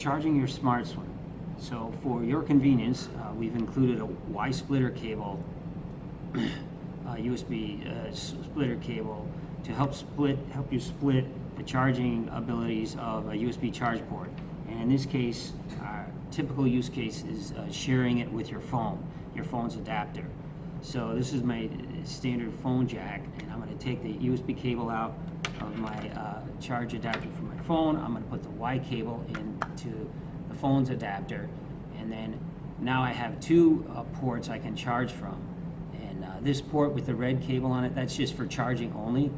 Charging your SmartSwim. So for your convenience, we've included a Y splitter cable, USB splitter cable to help you split the charging abilities of a USB charge port. And in this case, our typical use case is sharing it with your phone's adapter. So this is my standard phone jack, and I'm going to take the USB cable out of my charge adapter for my phone. I'm going to put the Y cable into the phone's adapter, and then now I have two ports I can charge from. And this port with the red cable on it, that's just for charging only.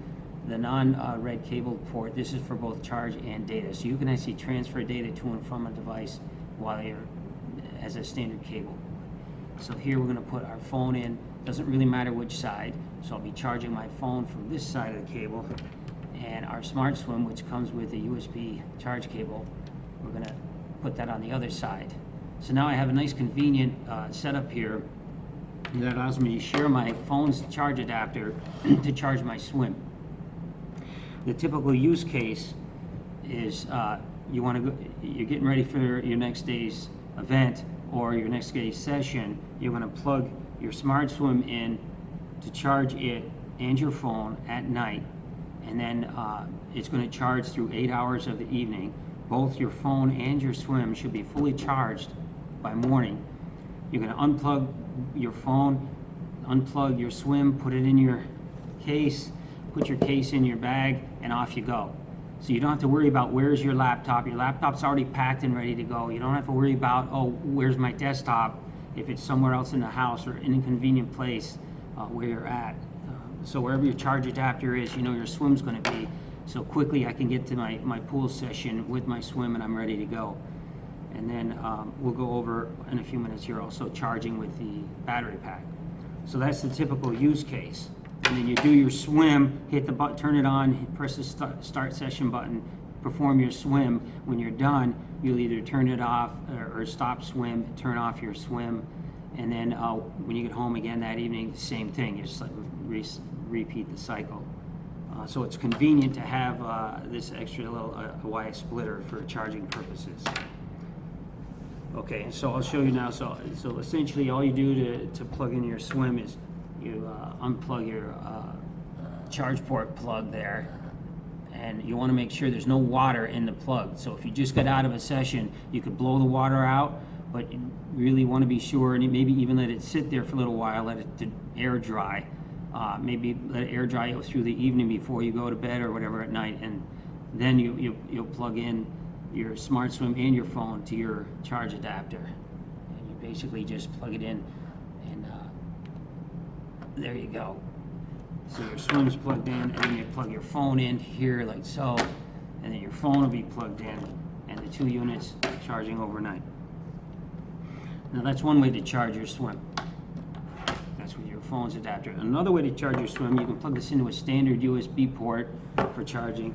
The non-red cable port, this is for both charge and data. So you can actually transfer data to and from a device while you're as a standard cable. So here we're going to put our phone in. Doesn't really matter which side. So I'll be charging my phone from this side of the cable, and our SmartSwim, which comes with a USB charge cable, we're going to put that on the other side. So now I have a nice convenient setup here that allows me to share my phone's charge adapter to charge my swim. The typical use case is you're getting ready for your next day's event or your next day's session. You're going to plug your SmartSwim in to charge it and your phone at night, and then it's going to charge through 8 hours of the evening. Both your phone and your swim should be fully charged by morning. You're going to unplug your phone, unplug your swim, put it in your case, put your case in your bag, and off you go. So you don't have to worry about where's your laptop. Your laptop's already packed and ready to go. You don't have to worry about, oh, where's my desktop, if it's somewhere else in the house or an inconvenient place where you're at. So wherever your charge adapter is, you know your swim's going to be. So quickly I can get to my pool session with my swim and I'm ready to go. And then we'll go over in a few minutes here also charging with the battery pack. So that's the typical use case. And then you do your swim, hit the button, turn it on, press the start session button, perform your swim. When you're done, you'll either turn it off or stop swim, turn off your swim, and then when you get home again that evening, same thing. You just like repeat the cycle. So it's convenient to have this extra little Y splitter for charging purposes. Okay, so I'll show you now. So essentially all you do to plug in your swim is you unplug your charge port plug there, and you want to make sure there's no water in the plug. So if you just got out of a session, you could blow the water out, but you really want to be sure, and maybe even let it sit there for a little while, let it air dry. Maybe let it air dry through the evening before you go to bed or whatever at night, and then you'll plug in your SmartSwim and your phone to your charge adapter, and you basically just plug it in, and there you go. So your swim's plugged in, and then you plug your phone in here like so, and then your phone will be plugged in, and the two units charging overnight. Now that's one way to charge your swim. That's with your phone's adapter. Another way to charge your swim, you can plug this into a standard USB port for charging,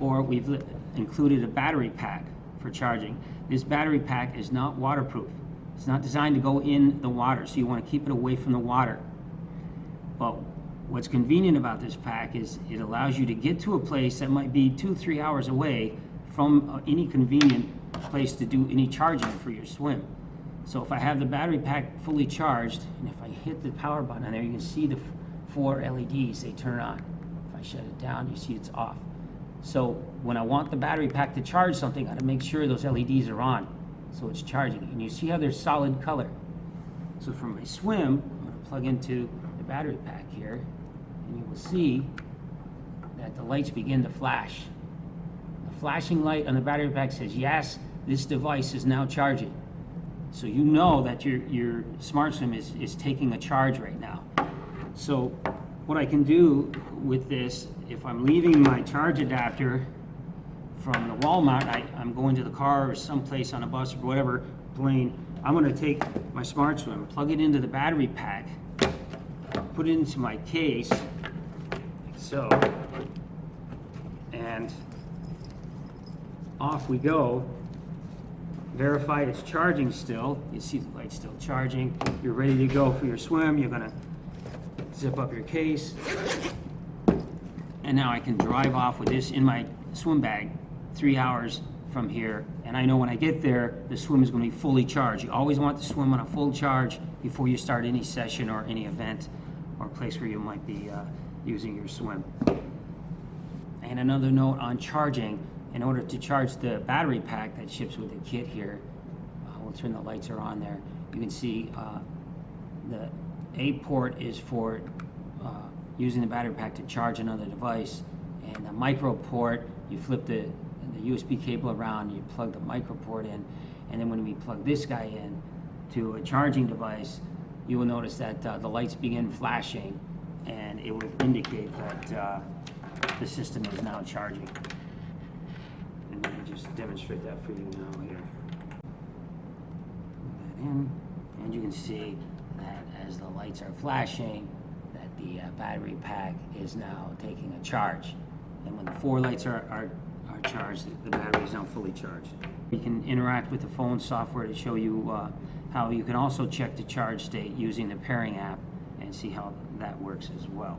or we've included a battery pack for charging. This battery pack is not waterproof. It's not designed to go in the water, so you want to keep it away from the water. But what's convenient about this pack is it allows you to get to a place that might be 2-3 hours away from any convenient place to do any charging for your swim. So if I have the battery pack fully charged, and if I hit the power button on there, you can see the 4 LEDs, they turn on. If I shut it down, you see it's off. So when I want the battery pack to charge something, I gotta make sure those LEDs are on, so it's charging. And you see how they're solid color. So for my swim, I'm gonna plug into the battery pack here, and you will see that the lights begin to flash. The flashing light on the battery pack says, yes, this device is now charging. So you know that your SmartSwim is taking a charge right now. So what I can do with this, if I'm leaving my charge adapter from the wall mount, I'm going to the car or someplace on a bus or whatever, plane, I'm going to take my SmartSwim, plug it into the battery pack, put it into my case, like so, and off we go. Verify it's charging still. You see the light still charging. You're ready to go for your swim. You're gonna zip up your case, and now I can drive off with this in my swim bag 3 hours from here, and I know when I get there, the swim is going to be fully charged. You always want to swim on a full charge before you start any session or any event or place where you might be using your swim. And another note on charging, in order to charge the battery pack that ships with the kit here, we'll turn the lights are on there. You can see the A port is for using the battery pack to charge another device, and the micro port, you flip the USB cable around, you plug the micro port in, and then when we plug this guy in to a charging device, you will notice that the lights begin flashing, and it will indicate that the system is now charging. And let me just demonstrate that for you now here. Put that in, and you can see that as the lights are flashing, that the battery pack is now taking a charge. And when the 4 lights are charged, the battery is now fully charged. You can interact with the phone software to show you how you can also check the charge state using the pairing app and see how that works as well.